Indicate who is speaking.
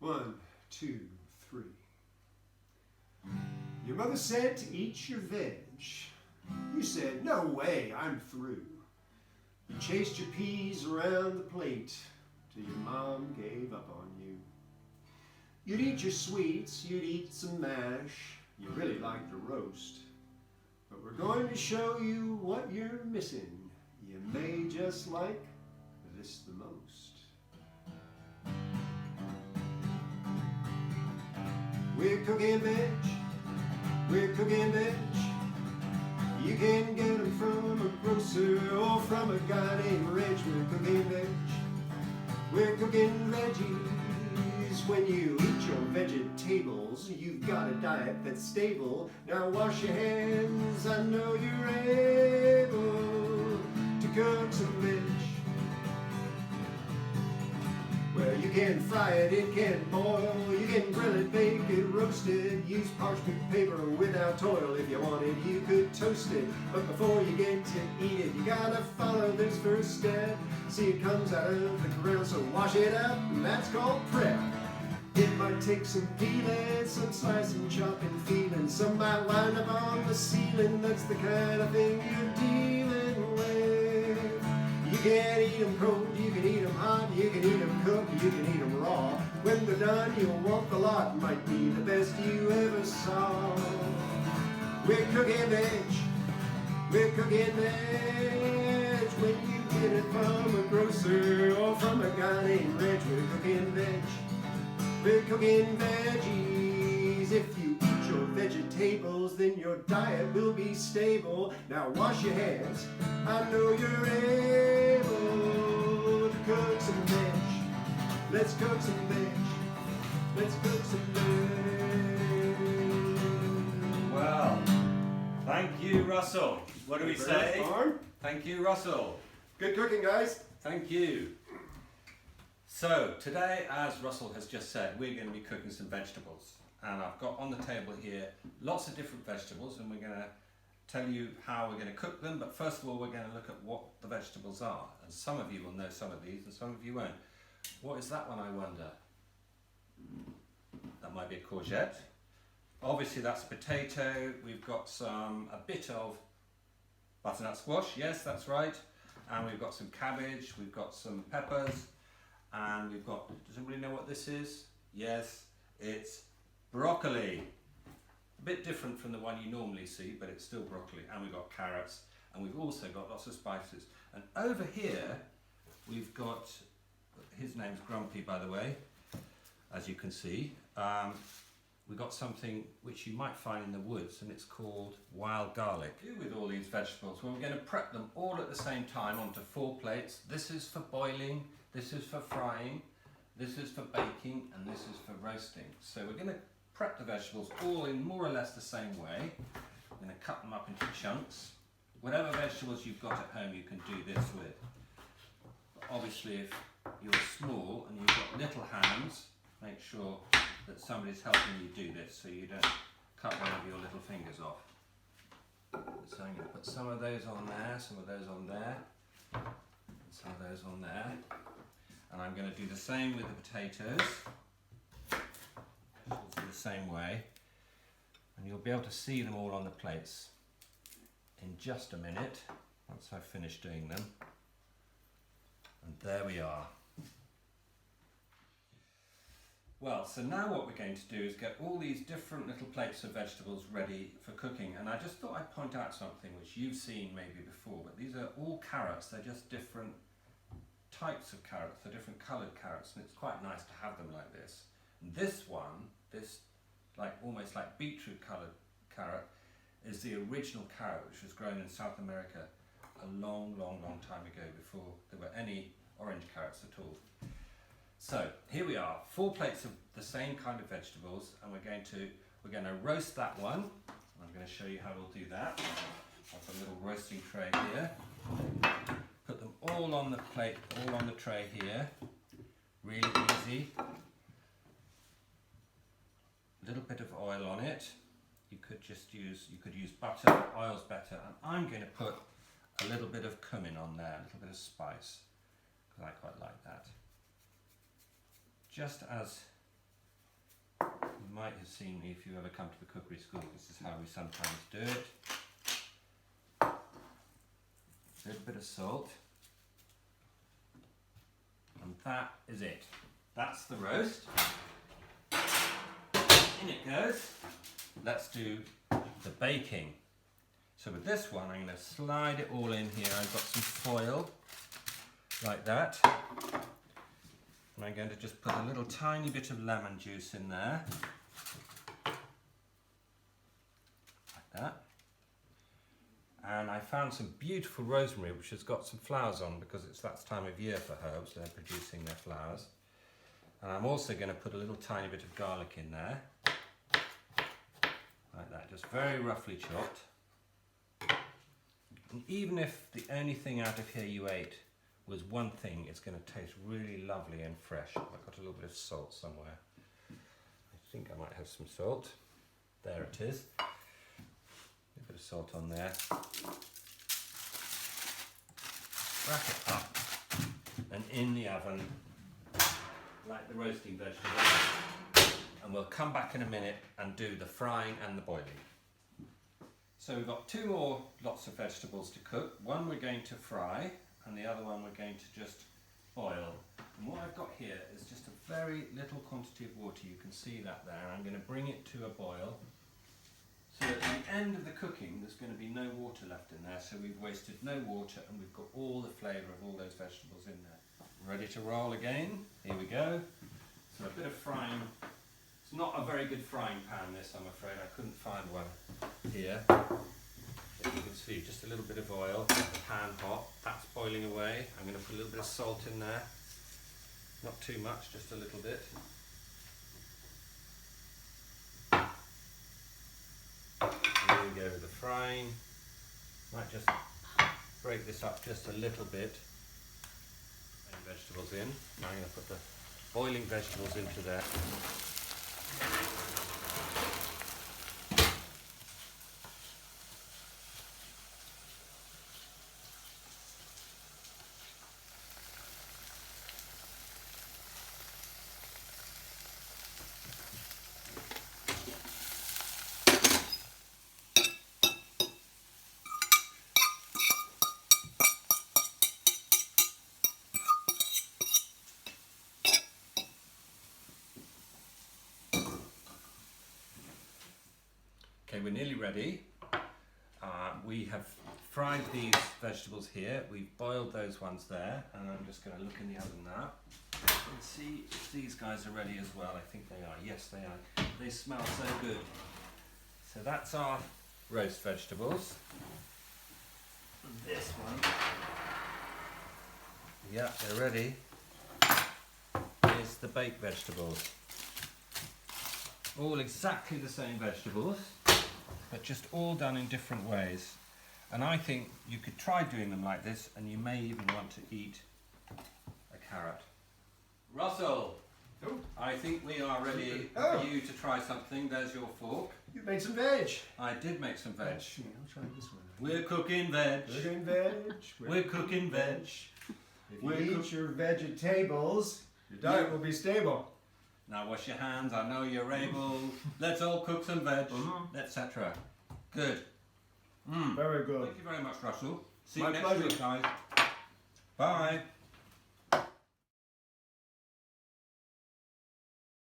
Speaker 1: 1, 2, 3. Your mother said to eat your veg. You said, no way, I'm through. You chased your peas around the plate till your mom gave up on you. You'd eat your sweets, you'd eat some mash. You really liked to roast. But we're going to show you what you're missing. You may just like this the most. We're cooking veg. We're cooking veg. You can get them from a grocer or from a guy named Reg. We're cooking veg. We're cooking veggies. When you eat your vegetables, you've got a diet that's stable. Now wash your hands. I know you're able to cook some veg. Well, you can fry it, it can boil, you can grill it, bake it, roast it, use parchment paper without toil. If you wanted, you could toast it, but before you get to eat it, you gotta follow this first step. See, it comes out of the ground, so wash it up, and that's called prep. It might take some peeling, some slicing, chopping, feeling. Some might wind up on the ceiling, that's the kind of thing you're dealing with. You can eat them cold, you can eat them hot, you can eat them cooked, you can eat them raw. When they're done, you'll want the lot, might be the best you ever saw. We're cooking veg, we're cooking veg. When you get it from a grocer or from a guy named Reg, we're cooking veg, we're cooking veggies. If you eat your vegetables, then your diet will be stable. Now wash your hands, I know you're able to cook some veg. Let's cook some veg. Let's cook some veg.
Speaker 2: Well, thank you, Russell. What do we say? Thank you, Russell.
Speaker 1: Good cooking, guys.
Speaker 2: Thank you. So today, as Russell has just said, we're going to be cooking some vegetables. And I've got on the table here lots of different vegetables, and we're going to tell you how we're going to cook them. But first of all, we're going to look at what the vegetables are. And some of you will know some of these and some of you won't. What is that one, I wonder? That might be a courgette. Obviously that's a potato. We've got a bit of butternut squash, yes, that's right. And we've got some cabbage, we've got some peppers, and we've got, does anybody know what this is? Yes, it's broccoli. A bit different from the one you normally see, but it's still broccoli. And we've got carrots, and we've also got lots of spices. And over here, we've got, his name's Grumpy, by the way, as you can see. We've got something which you might find in the woods, and it's called wild garlic. With all these vegetables, well, we're going to prep them all at the same time onto 4 plates. This is for boiling, this is for frying, this is for baking, and this is for roasting. So we're going to prep the vegetables all in more or less the same way. I'm going to cut them up into chunks. Whatever vegetables you've got at home, you can do this with. But obviously, if you're small and you've got little hands, make sure that somebody's helping you do this so you don't cut one of your little fingers off. So I'm going to put some of those on there, some of those on there, and some of those on there. And I'm going to do the same with the potatoes. We'll do the same way. And you'll be able to see them all on the plates in just a minute, once I've finished doing them. And there we are. Well, so now what we're going to do is get all these different little plates of vegetables ready for cooking. And I just thought I'd point out something which you've seen maybe before, but these are all carrots. They're just different types of carrots. They're different coloured carrots, and it's quite nice to have them like this. And this one, this almost like beetroot coloured carrot, is the original carrot which was grown in South America a long, long, long time ago, before there were any orange carrots at all. So here we are, 4 plates of the same kind of vegetables, and we're going to roast that one. I'm going to show you how we'll do that. I've got a little roasting tray here. Put them all on the plate, all on the tray here. Really easy. A little bit of oil on it. You could use butter, oil's better. And I'm going to put a little bit of cumin on there, a little bit of spice, because I quite like that. Just as might have seen me if you ever come to the cookery school. This is how we sometimes do it. A little bit of salt. And that is it. That's the roast. In it goes. Let's do the baking. So with this one, I'm going to slide it all in here. I've got some foil, like that. And I'm going to just put a little tiny bit of lemon juice in there. Like that. And I found some beautiful rosemary which has got some flowers on because it's that time of year for herbs, they're producing their flowers. And I'm also going to put a little tiny bit of garlic in there, like that, just very roughly chopped. And even if the only thing out of here you ate was one thing, it's going to taste really lovely and fresh. I've got a little bit of salt somewhere. I think I might have some salt. There it is. A bit of salt on there. Wrap it up and in the oven like the roasting vegetables, and we'll come back in a minute and do the frying and the boiling. So we've got two more lots of vegetables to cook. One we're going to fry and the other one we're going to just boil. And what I've got here is just a very little quantity of water. You can see that there. I'm going to bring it to a boil. So at the end of the cooking there's going to be no water left in there, so we've wasted no water and we've got all the flavour of all those vegetables in there. Ready to roll again? Here we go. So a bit of frying. It's not a very good frying pan this, I'm afraid. I couldn't find one here. As you can see, just a little bit of oil, the pan hot, that's boiling away. I'm going to put a little bit of salt in there. Not too much, just a little bit. Here we go with the frying. Might just break this up just a little bit. Vegetables in. Now I'm going to put the boiling vegetables into there. Okay, we're nearly ready. We have fried these vegetables here. We've boiled those ones there, and I'm just going to look in the oven now and see if these guys are ready as well. I think they are. Yes, they are. They smell so good. So that's our roast vegetables. And this one, yeah, they're ready, is the baked vegetables. All exactly the same vegetables, but just all done in different ways. And I think you could try doing them like this, and you may even want to eat a carrot. Russell, I think we are ready for you to try something. There's your fork.
Speaker 1: You made some veg.
Speaker 2: I did make some veg.
Speaker 1: I'll try this one.
Speaker 2: We're cooking veg.
Speaker 1: We're cooking veg.
Speaker 2: We're cooking veg.
Speaker 1: If you eat your vegetables, your diet will be stable.
Speaker 2: Now wash your hands. I know you're able. Let's all cook some veg, etc. Good.
Speaker 1: Very good.
Speaker 2: Thank you very much, Russell. See
Speaker 1: My
Speaker 2: you next
Speaker 1: pleasure.
Speaker 2: week, guys. Bye.